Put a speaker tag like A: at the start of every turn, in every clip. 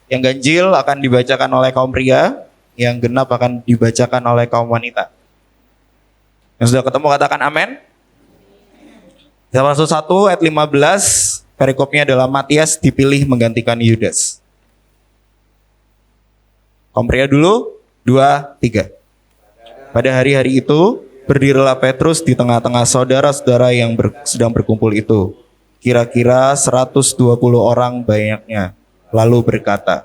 A: Yang ganjil akan dibacakan oleh kaum pria, yang genap akan dibacakan oleh kaum wanita. Yang sudah ketemu katakan amin. Kisah Rasul 1 ayat 15, perikopnya adalah Matias dipilih menggantikan Yudas. Kaum pria dulu, 2, 3. Pada hari-hari itu, berdirilah Petrus di tengah-tengah saudara-saudara yang sedang berkumpul itu. Kira-kira 120 orang banyaknya. Lalu berkata,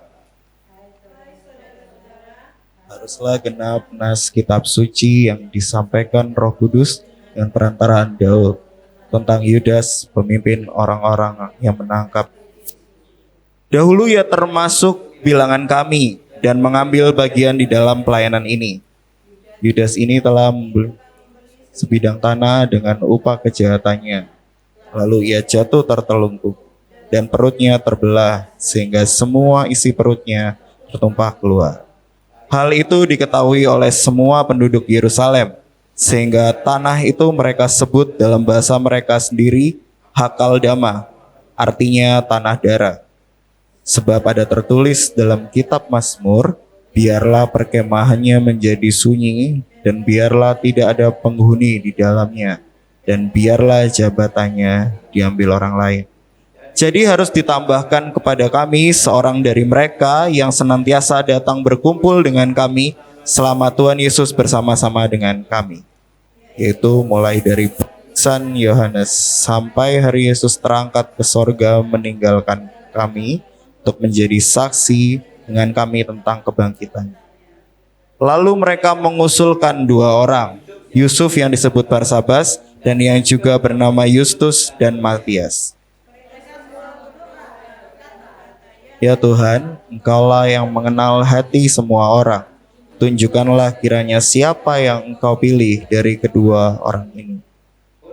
A: haruslah genap nas kitab suci yang disampaikan Roh Kudus dengan perantaraan Daud tentang Yudas, pemimpin orang-orang yang menangkap. Dahulu ia termasuk bilangan kami dan mengambil bagian di dalam pelayanan ini. Yudas ini telah membeli sebidang tanah dengan upah kejahatannya. Lalu ia jatuh tertelungkup dan perutnya terbelah sehingga semua isi perutnya tertumpah keluar. Hal itu diketahui oleh semua penduduk Yerusalem, sehingga tanah itu mereka sebut dalam bahasa mereka sendiri Hakaldama, artinya tanah darah. Sebab ada tertulis dalam kitab Mazmur, biarlah perkemahannya menjadi sunyi, dan biarlah tidak ada penghuni di dalamnya, dan biarlah jabatannya diambil orang lain. Jadi harus ditambahkan kepada kami seorang dari mereka yang senantiasa datang berkumpul dengan kami selama Tuhan Yesus bersama-sama dengan kami. Yaitu mulai dari baptisan Yohanes sampai hari Yesus terangkat ke sorga meninggalkan kami untuk menjadi saksi dengan kami tentang kebangkitan. Lalu mereka mengusulkan 2 orang, Yusuf yang disebut Barsabas dan yang juga bernama Justus dan Matias. Ya Tuhan, Engkaulah yang mengenal hati semua orang. Tunjukkanlah kiranya siapa yang Engkau pilih dari kedua orang ini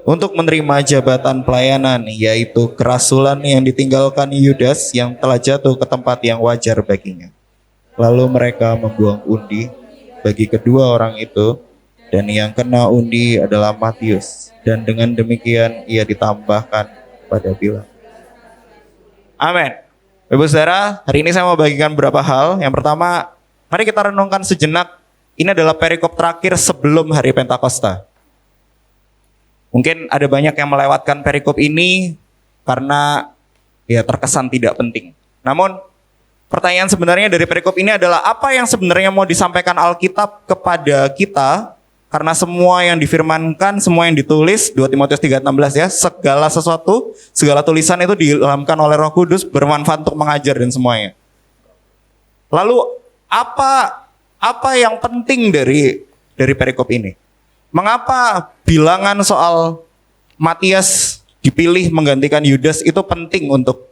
A: untuk menerima jabatan pelayanan, yaitu kerasulan yang ditinggalkan Yudas yang telah jatuh ke tempat yang wajar baginya. Lalu mereka membuang undi bagi kedua orang itu, dan yang kena undi adalah Matius. Dan dengan demikian ia ditambahkan pada bilang. Amin. Ibu saudara, hari ini saya mau bagikan beberapa hal. Yang pertama, mari kita renungkan sejenak. Ini adalah perikop terakhir sebelum hari Pentakosta. Mungkin ada banyak yang melewatkan perikop ini karena ya terkesan tidak penting. Namun, pertanyaan sebenarnya dari perikop ini adalah apa yang sebenarnya mau disampaikan Alkitab kepada kita? Karena semua yang difirmankan, semua yang ditulis, 2 Timotius 3:16 ya, segala sesuatu, segala tulisan itu diilhamkan oleh Roh Kudus, bermanfaat untuk mengajar dan semuanya. Lalu apa yang penting dari perikop ini? Mengapa bilangan soal Matias dipilih menggantikan Yudas itu penting untuk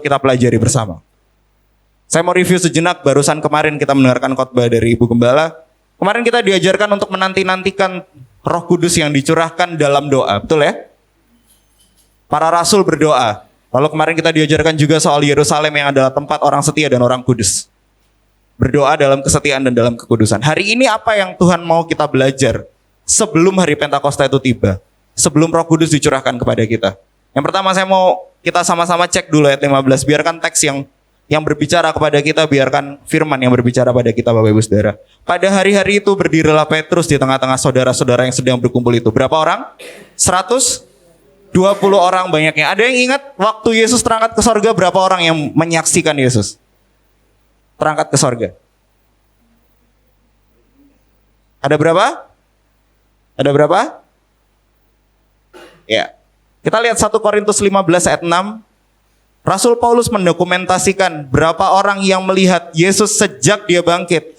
A: kita pelajari bersama? Saya mau review sejenak, barusan kemarin kita mendengarkan khotbah dari Ibu Gembala. Kemarin kita diajarkan untuk menanti-nantikan Roh Kudus yang dicurahkan dalam doa, betul ya? Para rasul berdoa. Lalu kemarin kita diajarkan juga soal Yerusalem yang adalah tempat orang setia dan orang kudus. Berdoa dalam kesetiaan dan dalam kekudusan. Hari ini apa yang Tuhan mau kita belajar sebelum hari Pentakosta itu tiba? Sebelum Roh Kudus dicurahkan kepada kita. Yang pertama saya mau kita sama-sama cek dulu ayat 15. Biarkan teks yang berbicara kepada kita, biarkan firman yang berbicara pada kita Bapak Ibu Saudara. Pada hari-hari itu berdirilah Petrus di tengah-tengah saudara-saudara yang sedang berkumpul itu. Berapa orang? 120 orang banyaknya. Ada yang ingat waktu Yesus terangkat ke sorga berapa orang yang menyaksikan Yesus terangkat ke sorga? Ada berapa? Ada berapa? Ya. Kita lihat 1 Korintus 15 ayat 6. Rasul Paulus mendokumentasikan berapa orang yang melihat Yesus sejak dia bangkit.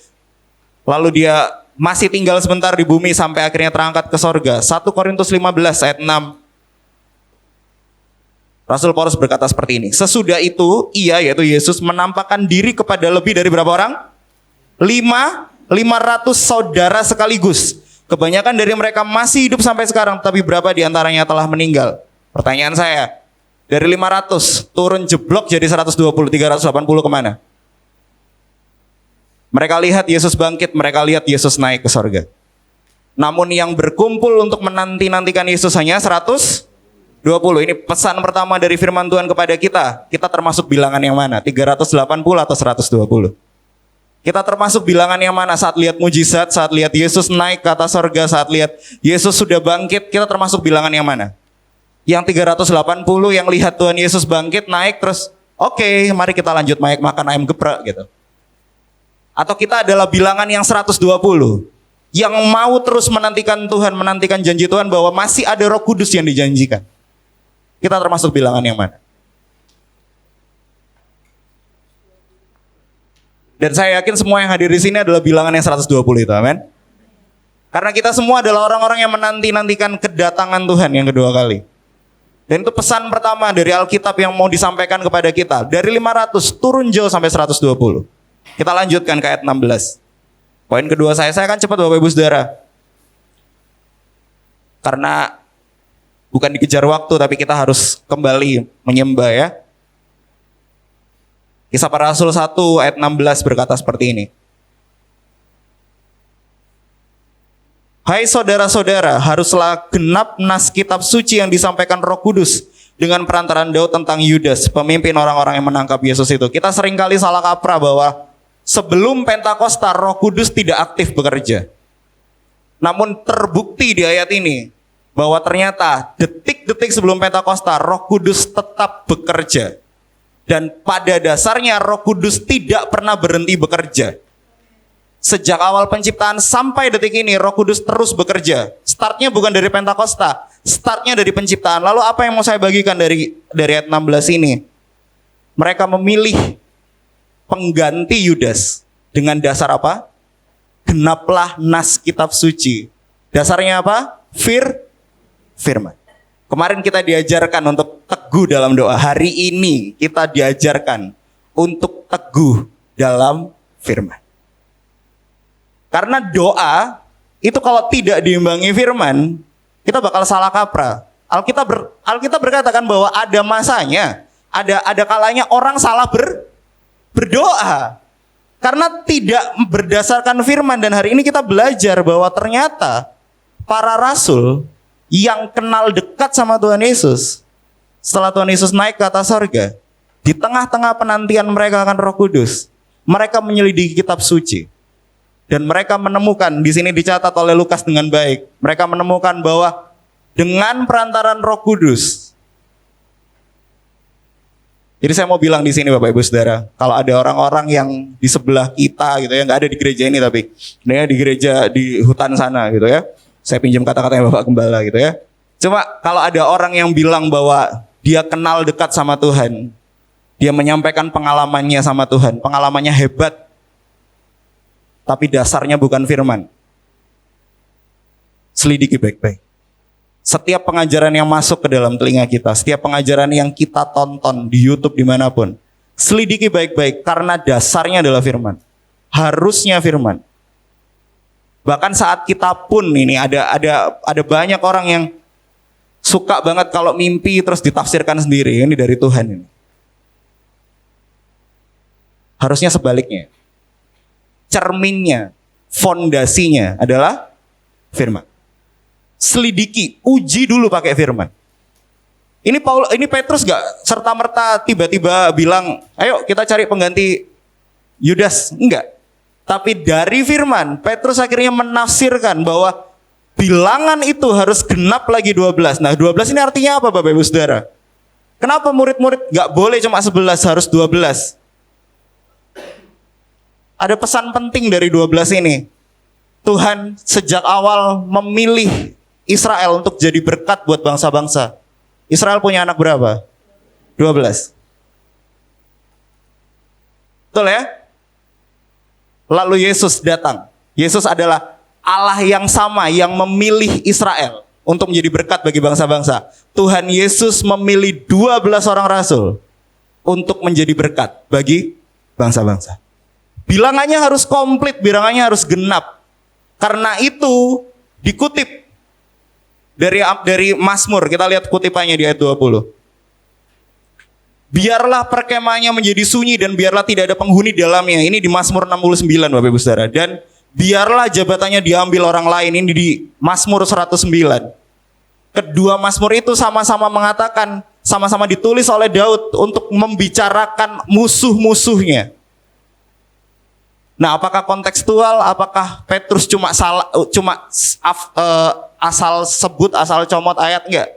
A: Lalu dia masih tinggal sebentar di bumi sampai akhirnya terangkat ke sorga. 1 Korintus 15 ayat 6. Rasul Paulus berkata seperti ini. Sesudah itu ia yaitu Yesus menampakkan diri kepada lebih dari berapa orang? 500 saudara sekaligus. Kebanyakan dari mereka masih hidup sampai sekarang. Tapi berapa di antaranya telah meninggal? Pertanyaan saya. Dari 500 turun jeblok jadi 120, 380 kemana? Mereka lihat Yesus bangkit, mereka lihat Yesus naik ke sorga. Namun yang berkumpul untuk menanti-nantikan Yesus hanya 120 20. Ini pesan pertama dari firman Tuhan kepada kita. Kita termasuk bilangan yang mana? 380 atau 120? Kita termasuk bilangan yang mana saat lihat mujizat, saat lihat Yesus naik ke atas sorga, saat lihat Yesus sudah bangkit, kita termasuk bilangan yang mana? Yang 380 yang lihat Tuhan Yesus bangkit, naik terus, oke, mari kita lanjut makan ayam geprek gitu. Atau kita adalah bilangan yang 120 yang mau terus menantikan Tuhan, menantikan janji Tuhan bahwa masih ada Roh Kudus yang dijanjikan. Kita termasuk bilangan yang mana? Dan saya yakin semua yang hadir di sini adalah bilangan yang 120 itu, amin. Karena kita semua adalah orang-orang yang menanti-nantikan kedatangan Tuhan yang kedua kali. Dan itu pesan pertama dari Alkitab yang mau disampaikan kepada kita. Dari 500 turun jauh sampai 120. Kita lanjutkan ke ayat 16. Poin kedua saya akan cepat Bapak Ibu Saudara. Karena bukan dikejar waktu, tapi kita harus kembali menyembah ya. Kisah Para Rasul 1 ayat 16 berkata seperti ini. Hai saudara-saudara, haruslah genap nas kitab suci yang disampaikan Roh Kudus dengan perantaraan Daud tentang Yudas, pemimpin orang-orang yang menangkap Yesus itu. Kita seringkali salah kaprah bahwa sebelum Pentakosta Roh Kudus tidak aktif bekerja. Namun terbukti di ayat ini bahwa ternyata detik-detik sebelum Pentakosta Roh Kudus tetap bekerja. Dan pada dasarnya Roh Kudus tidak pernah berhenti bekerja. Sejak awal penciptaan sampai detik ini Roh Kudus terus bekerja. Startnya bukan dari Pentakosta, startnya dari penciptaan. Lalu apa yang mau saya bagikan dari ayat 16 ini? Mereka memilih pengganti Yudas dengan dasar apa? Genaplah nas kitab suci. Dasarnya apa? Firman. Kemarin kita diajarkan untuk teguh dalam doa. Hari ini kita diajarkan untuk teguh dalam firman. Karena doa itu kalau tidak diimbangi firman, kita bakal salah kaprah. Alkitab berkatakan bahwa ada masanya, ada kalanya orang salah berdoa. Karena tidak berdasarkan firman. Dan hari ini kita belajar bahwa ternyata para rasul yang kenal dekat sama Tuhan Yesus, setelah Tuhan Yesus naik ke atas sorga, di tengah-tengah penantian mereka akan Roh Kudus, mereka menyelidiki kitab suci. Dan mereka menemukan, di sini dicatat oleh Lukas dengan baik, mereka menemukan bahwa dengan perantaran Roh Kudus. Jadi saya mau bilang di sini Bapak Ibu Saudara, kalau ada orang-orang yang di sebelah kita gitu ya, nggak ada di gereja ini tapi di gereja di hutan sana gitu ya. Saya pinjam kata-katanya Bapak Gembala gitu ya. Cuma kalau ada orang yang bilang bahwa dia kenal dekat sama Tuhan, dia menyampaikan pengalamannya sama Tuhan, pengalamannya hebat, tapi dasarnya bukan firman. Selidiki baik-baik. Setiap pengajaran yang masuk ke dalam telinga kita, setiap pengajaran yang kita tonton di YouTube dimanapun, selidiki baik-baik karena dasarnya adalah firman. Harusnya firman. Bahkan saat kita pun ini ada banyak orang yang suka banget kalau mimpi terus ditafsirkan sendiri. Ini dari Tuhan ini. Harusnya sebaliknya. Cerminnya, fondasinya adalah firman. Selidiki, uji dulu pakai firman. Ini Petrus gak serta-merta tiba-tiba bilang, ayo kita cari pengganti Yudas. Enggak. Tapi dari firman, Petrus akhirnya menafsirkan bahwa bilangan itu harus genap lagi 12. Nah 12 ini artinya apa Bapak Ibu Saudara? Kenapa murid-murid gak boleh cuma 11, harus 12? Ada pesan penting dari 12 ini. Tuhan sejak awal memilih Israel untuk jadi berkat buat bangsa-bangsa. Israel punya anak berapa? 12. Betul ya? Lalu Yesus datang. Yesus adalah Allah yang sama yang memilih Israel untuk menjadi berkat bagi bangsa-bangsa. Tuhan Yesus memilih 12 orang rasul untuk menjadi berkat bagi bangsa-bangsa. Bilangannya harus komplit, bilangannya harus genap. Karena itu dikutip dari Mazmur. Kita lihat kutipannya di ayat 20. Biarlah perkemahnya menjadi sunyi dan biarlah tidak ada penghuni di dalamnya. Ini di Mazmur 69 Bapak Ibu Saudara. Dan biarlah jabatannya diambil orang lain. Ini di Mazmur 109. Kedua Mazmur itu sama-sama mengatakan, sama-sama ditulis oleh Daud untuk membicarakan musuh-musuhnya. Nah, apakah kontekstual? Apakah Petrus cuma asal sebut, asal comot ayat? Enggak.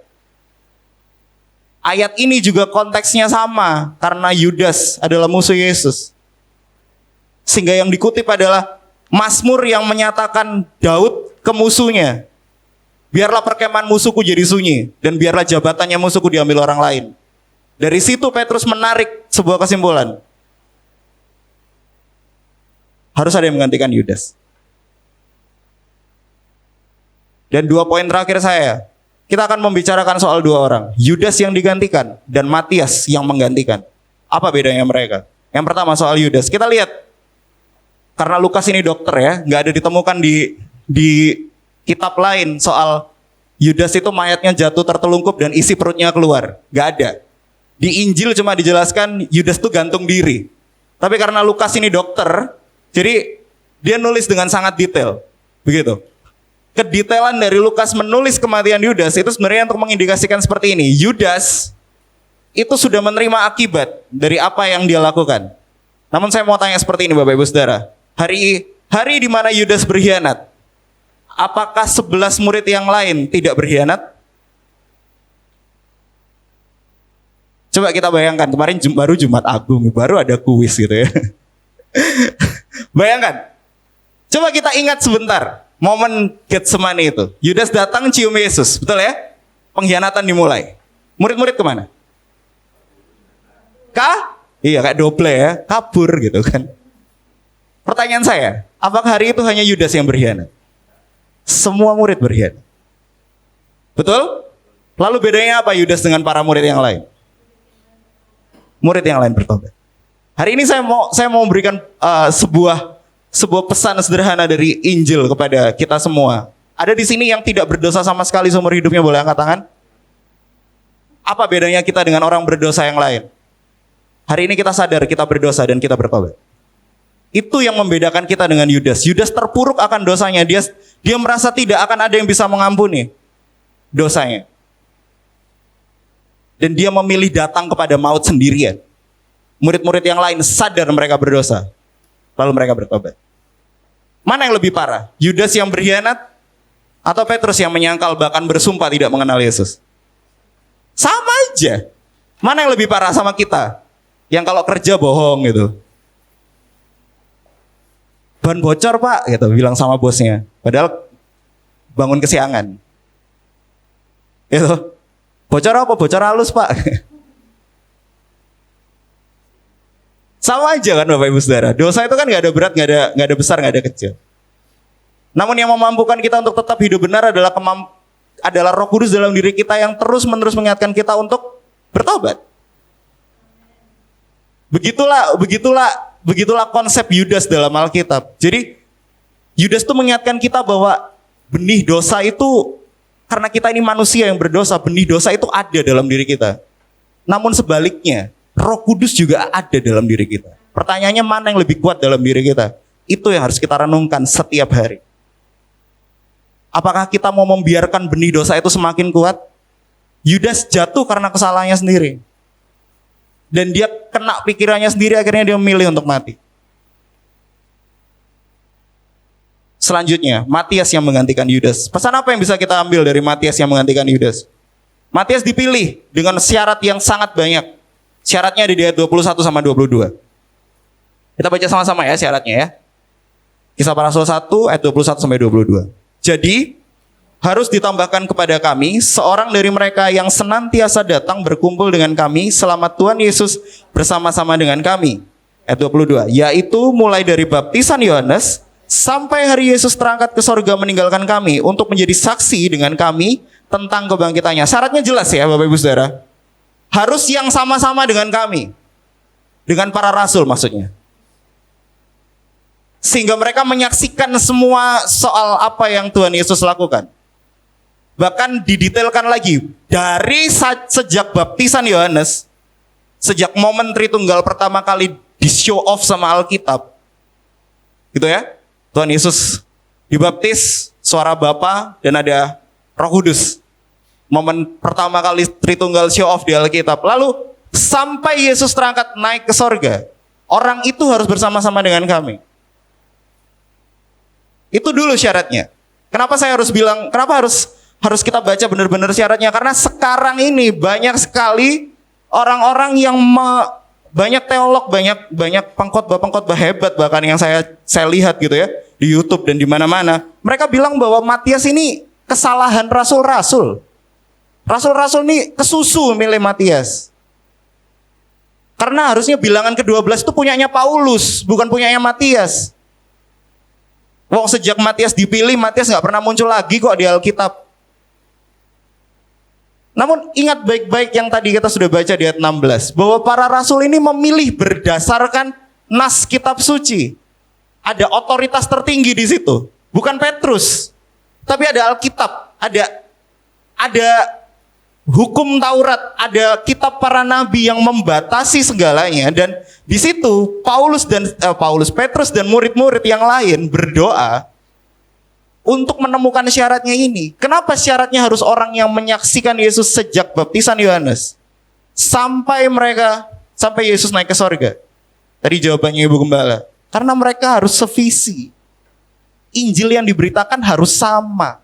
A: Ayat ini juga konteksnya sama karena Yudas adalah musuh Yesus. Sehingga yang dikutip adalah Mazmur yang menyatakan Daud ke musuhnya. Biarlah perkemahan musuhku jadi sunyi dan biarlah jabatannya musuhku diambil orang lain. Dari situ Petrus menarik sebuah kesimpulan. Harus ada yang menggantikan Yudas. Dan 2 poin terakhir saya, kita akan membicarakan soal 2 orang. Yudas yang digantikan dan Matias yang menggantikan. Apa bedanya mereka? Yang pertama soal Yudas. Kita lihat, karena Lukas ini dokter ya, nggak ada ditemukan di kitab lain soal Yudas itu mayatnya jatuh tertelungkup dan isi perutnya keluar. Nggak ada. Di Injil cuma dijelaskan Yudas itu gantung diri. Tapi karena Lukas ini dokter, jadi dia nulis dengan sangat detail. Begitu. Kedetailan dari Lukas menulis kematian Yudas itu sebenarnya untuk mengindikasikan seperti ini. Yudas itu sudah menerima akibat dari apa yang dia lakukan. Namun saya mau tanya seperti ini Bapak Ibu Saudara. Hari di mana Yudas berkhianat, apakah 11 murid yang lain tidak berkhianat? Coba kita bayangkan, kemarin baru Jumat Agung, baru ada kuis gitu ya. Bayangkan. Coba kita ingat sebentar momen Getsemani itu. Yudas datang cium Yesus, betul ya? Pengkhianatan dimulai. Murid-murid kemana? Iya kayak doble ya, kabur gitu kan. Pertanyaan saya, apakah hari itu hanya Yudas yang berkhianat? Semua murid berkhianat. Betul? Lalu bedanya apa Yudas dengan para murid yang lain? Murid yang lain bertobat. Hari ini saya mau memberikan sebuah pesan sederhana dari Injil kepada kita semua. Ada di sini yang tidak berdosa sama sekali seumur hidupnya, boleh angkat tangan? Apa bedanya kita dengan orang berdosa yang lain? Hari ini kita sadar kita berdosa dan kita bertobat. Itu yang membedakan kita dengan Yudas. Yudas terpuruk akan dosanya. Dia merasa tidak akan ada yang bisa mengampuni dosanya. Dan dia memilih datang kepada maut sendirian. Murid-murid yang lain sadar mereka berdosa. Lalu mereka bertobat. Mana yang lebih parah? Yudas yang berkhianat atau Petrus yang menyangkal bahkan bersumpah tidak mengenal Yesus? Sama aja. Mana yang lebih parah sama kita? Yang kalau kerja bohong gitu. Ban bocor pak, gitu bilang sama bosnya. Padahal bangun kesiangan. Itu bocor apa? Bocor halus pak. Sama aja kan Bapak Ibu Saudara. Dosa itu kan nggak ada berat, nggak ada besar, nggak ada kecil. Namun yang memampukan kita untuk tetap hidup benar adalah Roh Kudus dalam diri kita yang terus-menerus mengingatkan kita untuk bertobat. Begitulah konsep Yudas dalam Alkitab. Jadi Yudas itu mengingatkan kita bahwa benih dosa itu, karena kita ini manusia yang berdosa, benih dosa itu ada dalam diri kita. Namun sebaliknya, Roh Kudus juga ada dalam diri kita. Pertanyaannya mana yang lebih kuat dalam diri kita? Itu yang harus kita renungkan setiap hari. Apakah kita mau membiarkan benih dosa itu semakin kuat? Yudas jatuh karena kesalahannya sendiri. Dan dia kena pikirannya sendiri, akhirnya dia memilih untuk mati. Selanjutnya, Matias yang menggantikan Yudas. Pesan apa yang bisa kita ambil dari Matias yang menggantikan Yudas? Matias dipilih dengan syarat yang sangat banyak. Syaratnya di ayat 21 sama 22. Kita baca sama-sama ya syaratnya ya. Kisah Para Rasul 1 ayat 21 sampai 22. Jadi, harus ditambahkan kepada kami seorang dari mereka yang senantiasa datang berkumpul dengan kami selama Tuhan Yesus bersama-sama dengan kami. Ayat 22, yaitu mulai dari baptisan Yohanes sampai hari Yesus terangkat ke sorga meninggalkan kami untuk menjadi saksi dengan kami tentang kebangkitannya. Syaratnya jelas ya Bapak Ibu Saudara. Harus yang sama-sama dengan kami. Dengan para rasul maksudnya. Sehingga mereka menyaksikan semua soal apa yang Tuhan Yesus lakukan. Bahkan didetailkan lagi. Dari sejak baptisan Yohanes, sejak momen Tritunggal pertama kali di show off sama Alkitab. Gitu ya. Tuhan Yesus dibaptis, suara Bapa dan ada Roh Kudus Momen pertama kali Tritunggal show off di Alkitab. Lalu sampai Yesus terangkat naik ke sorga, orang itu harus bersama-sama dengan kami. Itu dulu syaratnya. Kenapa saya harus bilang, kenapa harus kita baca benar-benar syaratnya? Karena sekarang ini banyak sekali orang-orang yang banyak teolog, banyak pengkhotbah hebat bahkan yang saya lihat gitu ya di YouTube dan di mana-mana. Mereka bilang bahwa Matias ini kesalahan rasul-rasul. Rasul-rasul ini kesusu milih Matias. Karena harusnya bilangan ke-12 itu punyanya Paulus, bukan punyanya Matias. Wong sejak Matias dipilih, Matias nggak pernah muncul lagi kok di Alkitab. Namun ingat baik-baik yang tadi kita sudah baca di ayat 16. Bahwa para rasul ini memilih berdasarkan nas kitab suci. Ada otoritas tertinggi di situ. Bukan Petrus. Tapi ada Alkitab. Ada hukum Taurat. Ada kitab para nabi yang membatasi segalanya. Dan di situ Petrus dan murid-murid yang lain berdoa untuk menemukan syaratnya ini. Kenapa syaratnya harus orang yang menyaksikan Yesus sejak baptisan Yohanes sampai Yesus naik ke sorga? Tadi jawabannya Ibu Gembala. Karena mereka harus sevisi. Injil yang diberitakan harus sama.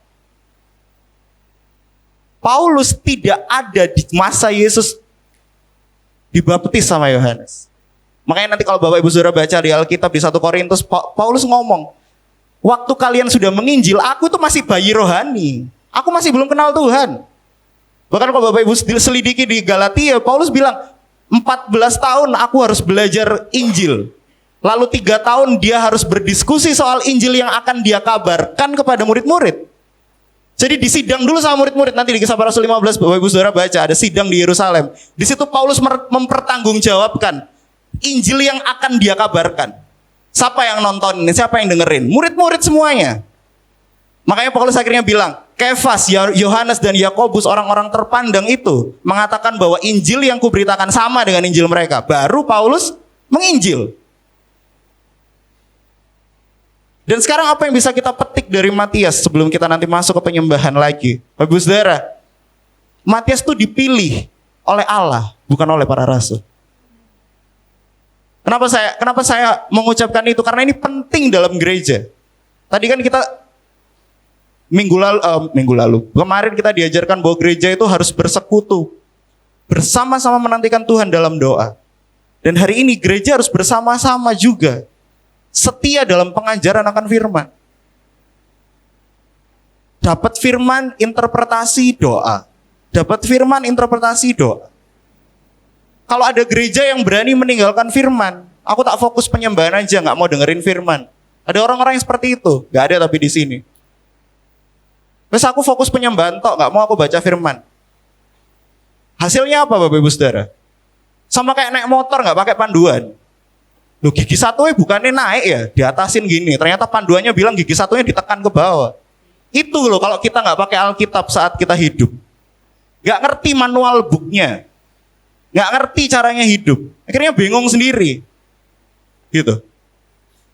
A: Paulus tidak ada di masa Yesus dibaptis sama Yohanes. Makanya nanti kalau Bapak Ibu Saudara baca di Alkitab di 1 Korintus, Paulus ngomong, waktu kalian sudah menginjil, aku itu masih bayi rohani. Aku masih belum kenal Tuhan. Bahkan kalau Bapak Ibu selidiki di Galatia, Paulus bilang, 14 tahun aku harus belajar Injil. Lalu 3 tahun dia harus berdiskusi soal Injil yang akan dia kabarkan kepada murid-murid. Jadi disidang dulu sama murid-murid. Nanti di Kisah Para Rasul 15, Bapak Ibu Saudara baca, ada sidang di Yerusalem. Di situ Paulus mempertanggungjawabkan Injil yang akan dia kabarkan. Siapa yang nonton ini? Siapa yang dengerin? Murid-murid semuanya. Makanya Paulus akhirnya bilang, Kefas, Yohanes dan Yakobus, orang-orang terpandang itu mengatakan bahwa Injil yang kuberitakan sama dengan Injil mereka. Baru Paulus menginjil. Dan sekarang apa yang bisa kita petik dari Matias sebelum kita nanti masuk ke penyembahan lagi? Bapak Ibu Saudara, Matias itu dipilih oleh Allah, bukan oleh para rasul. Kenapa saya mengucapkan itu? Karena ini penting dalam gereja. Tadi kan kita kemarin kita diajarkan bahwa gereja itu harus bersekutu, bersama-sama menantikan Tuhan dalam doa. Dan hari ini gereja harus bersama-sama juga setia dalam pengajaran akan firman. Dapat firman, interpretasi, doa. Dapat firman, interpretasi, doa. Kalau ada gereja yang berani meninggalkan firman, aku tak fokus penyembahan aja, nggak mau dengerin firman. Ada orang-orang yang seperti itu, nggak ada tapi di sini. Terus aku fokus penyembahan tok, nggak mau aku baca firman. Hasilnya apa Bapak Ibu Saudara? Sama kayak naik motor nggak pakai panduan. Loh, gigi satunya bukannya naik ya, diatasin gini. Ternyata panduannya bilang gigi satunya ditekan ke bawah. Itu loh kalau kita nggak pakai Alkitab saat kita hidup. Nggak ngerti manual booknya. Nggak ngerti caranya hidup. Akhirnya bingung sendiri. Gitu.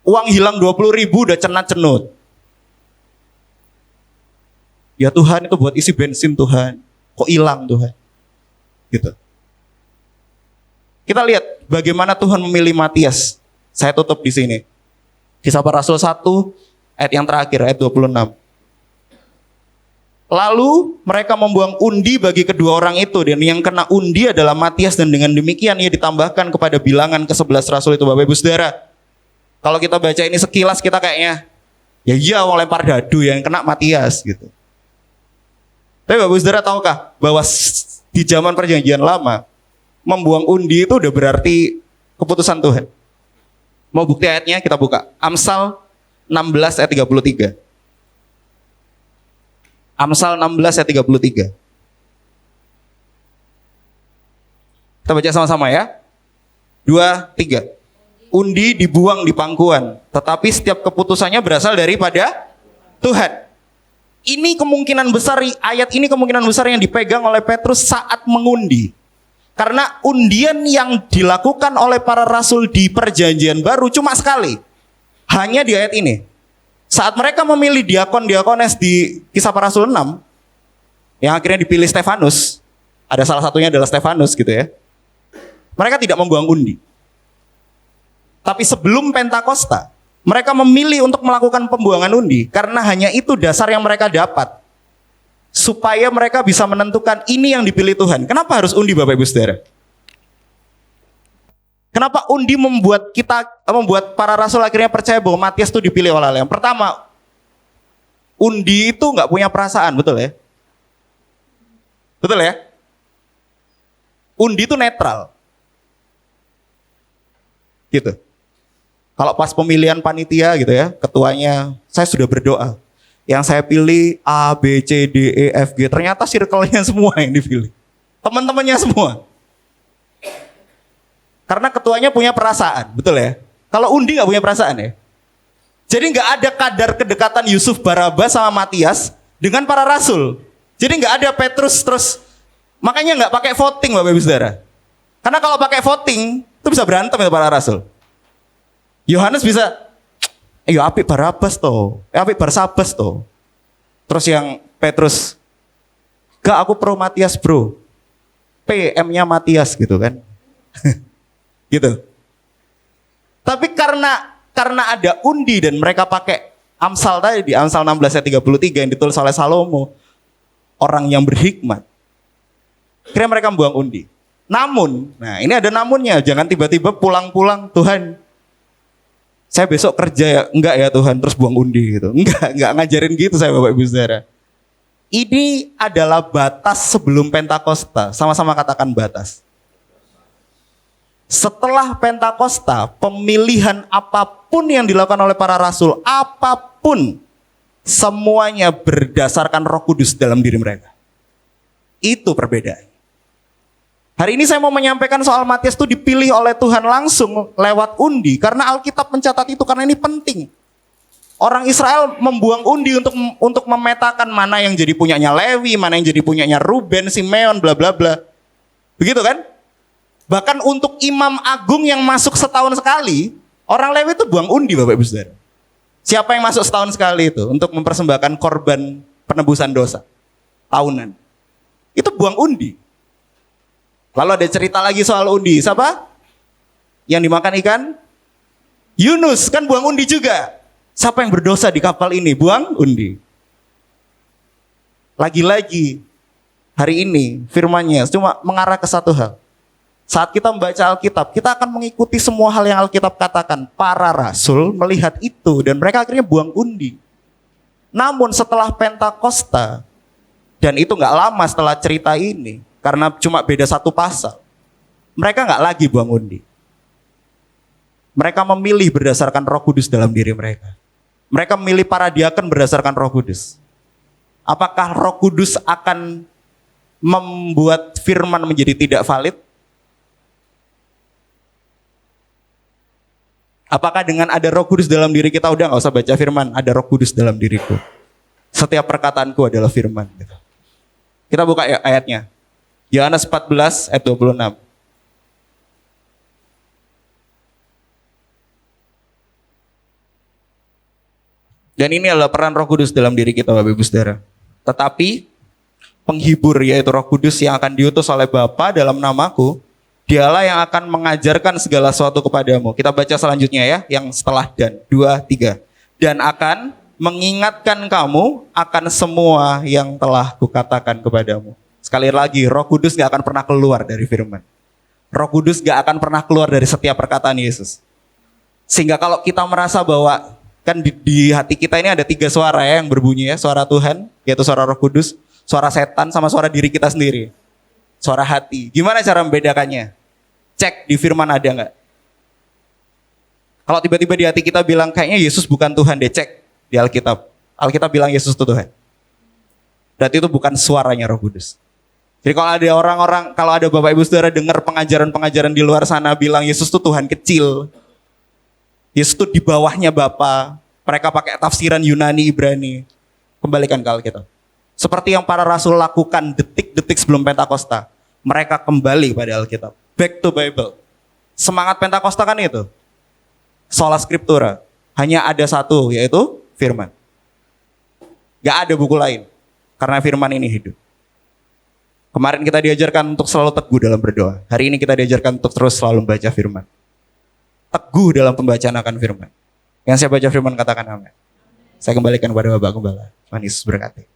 A: Uang hilang 20.000 udah cenat-cenut. Ya Tuhan, itu buat isi bensin Tuhan. Kok hilang Tuhan? Gitu. Kita lihat bagaimana Tuhan memilih Matias. Saya tutup di sini. Kisah Para Rasul 1 ayat yang terakhir, ayat 26. Lalu mereka membuang undi bagi kedua orang itu, dan yang kena undi adalah Matias, dan dengan demikian ia ditambahkan kepada bilangan ke-11 rasul itu. Bapak Ibu Saudara, kalau kita baca ini sekilas kita kayaknya, ya iya mau lempar dadu yang kena Matias gitu. Tapi Bapak Ibu Saudara tahukah bahwa di zaman perjanjian lama membuang undi itu udah berarti keputusan Tuhan. Mau bukti ayatnya kita buka. Amsal 16 ayat 33. Amsal 16 ayat 33. Kita baca sama-sama ya. 2, 3. Undi dibuang di pangkuan, tetapi setiap keputusannya berasal daripada Tuhan. Ini kemungkinan besar, ayat ini kemungkinan besar yang dipegang oleh Petrus saat mengundi. Karena undian yang dilakukan oleh para rasul di perjanjian baru cuma sekali. Hanya di ayat ini. Saat mereka memilih diakon-diakones di Kisah Para Rasul 6, yang akhirnya dipilih Stefanus, ada salah satunya adalah Stefanus gitu ya. Mereka tidak membuang undi. Tapi sebelum Pentakosta, mereka memilih untuk melakukan pembuangan undi karena hanya itu dasar yang mereka dapat. Supaya mereka bisa menentukan ini yang dipilih Tuhan. Kenapa harus undi Bapak Ibu Saudara? Kenapa undi membuat para rasul akhirnya percaya bahwa Matias itu dipilih oleh Allah? Yang pertama, undi itu nggak punya perasaan, betul ya? Betul ya? Undi itu netral. Gitu. Kalau pas pemilihan panitia gitu ya, ketuanya, saya sudah berdoa. Yang saya pilih A, B, C, D, E, F, G. Ternyata circle-nya semua yang dipilih. Teman-temannya semua. Karena ketuanya punya perasaan, betul ya? Kalau undi nggak punya perasaan ya? Jadi nggak ada kadar kedekatan Yusuf Barabas sama Matias dengan para rasul. Jadi nggak ada Petrus terus, makanya nggak pakai voting Bapak Ibu Saudara. Karena kalau pakai voting, itu bisa berantem itu para rasul. Yohanes bisa, ayo apik Barabas toh, apik Barsabas toh. Terus yang Petrus, gak aku pro Matias bro, PM-nya Matias gitu kan. Gitu. Tapi karena ada undi dan mereka pakai Amsal tadi di Amsal 16 ayat 33 yang ditulis oleh Salomo, orang yang berhikmat. Akhirnya mereka membuang undi. Namun, nah ini ada namunnya, jangan tiba-tiba pulang-pulang Tuhan, saya besok kerja ya, enggak ya Tuhan, terus buang undi gitu. Enggak ngajarin gitu saya Bapak Ibu Saudara. Ini adalah batas sebelum Pentakosta, sama-sama katakan batas. Setelah Pentakosta, pemilihan apapun yang dilakukan oleh para rasul, apapun, semuanya berdasarkan Roh Kudus dalam diri mereka. Itu perbedaan. Hari ini saya mau menyampaikan soal Matias itu dipilih oleh Tuhan langsung lewat undi. Karena Alkitab mencatat itu, karena ini penting. Orang Israel membuang undi untuk memetakan mana yang jadi punyanya Lewi, mana yang jadi punyanya Ruben, Simeon, bla bla bla. Begitu kan? Bahkan untuk imam agung yang masuk setahun sekali, orang Lewi itu buang undi Bapak Ibu Saudara. Siapa yang masuk setahun sekali itu untuk mempersembahkan korban penebusan dosa tahunan? Itu buang undi. Lalu ada cerita lagi soal undi. Siapa? Yang dimakan ikan? Yunus kan buang undi juga. Siapa yang berdosa di kapal ini? Buang undi. Lagi-lagi hari ini firman-Nya cuma mengarah ke satu hal. Saat kita membaca Alkitab, kita akan mengikuti semua hal yang Alkitab katakan. Para rasul melihat itu dan mereka akhirnya buang undi. Namun setelah Pentakosta, dan itu gak lama setelah cerita ini, karena cuma beda satu pasal, mereka gak lagi buang undi. Mereka memilih berdasarkan Roh Kudus dalam diri mereka. Mereka memilih para diakon berdasarkan Roh Kudus. Apakah Roh Kudus akan membuat firman menjadi tidak valid? Apakah dengan ada Roh Kudus dalam diri kita udah gak usah baca firman, ada Roh Kudus dalam diriku, setiap perkataanku adalah firman gitu. Kita buka ya ayatnya. Yohanes 14 ayat 26. Dan ini adalah peran Roh Kudus dalam diri kita Bapak Ibu Saudara. Tetapi penghibur yaitu Roh Kudus yang akan diutus oleh Bapa dalam namaku, dialah yang akan mengajarkan segala sesuatu kepadamu. Kita baca selanjutnya ya, yang setelah dan 2, 3. Dan akan mengingatkan kamu akan semua yang telah kukatakan kepadamu. Sekali lagi, Roh Kudus gak akan pernah keluar dari firman. Roh Kudus gak akan pernah keluar dari setiap perkataan Yesus. Sehingga kalau kita merasa bahwa, kan di hati kita ini ada 3 suara ya yang berbunyi ya. Suara Tuhan, yaitu suara Roh Kudus, suara setan, sama suara diri kita sendiri. Suara hati. Gimana cara membedakannya? Cek di firman ada nggak? Kalau tiba-tiba di hati kita bilang kayaknya Yesus bukan Tuhan deh, cek di Alkitab. Alkitab bilang Yesus itu Tuhan. Berarti itu bukan suaranya Roh Kudus. Jadi kalau ada orang-orang, kalau ada Bapak Ibu Saudara dengar pengajaran-pengajaran di luar sana bilang Yesus itu Tuhan kecil, Yesus itu di bawahnya Bapa, mereka pakai tafsiran Yunani, Ibrani, kembalikan ke Alkitab. Seperti yang para rasul lakukan detik-detik sebelum Pentakosta. Mereka kembali pada Alkitab. Back to Bible. Semangat Pentakosta kan itu. Sola Scriptura. Hanya ada satu, yaitu firman. Gak ada buku lain. Karena firman ini hidup. Kemarin kita diajarkan untuk selalu teguh dalam berdoa. Hari ini kita diajarkan untuk terus selalu membaca firman. Teguh dalam pembacaan akan firman. Yang saya baca firman katakan amin. Saya kembalikan kepada Bapak Gembala. Tuhan Yesus berkati.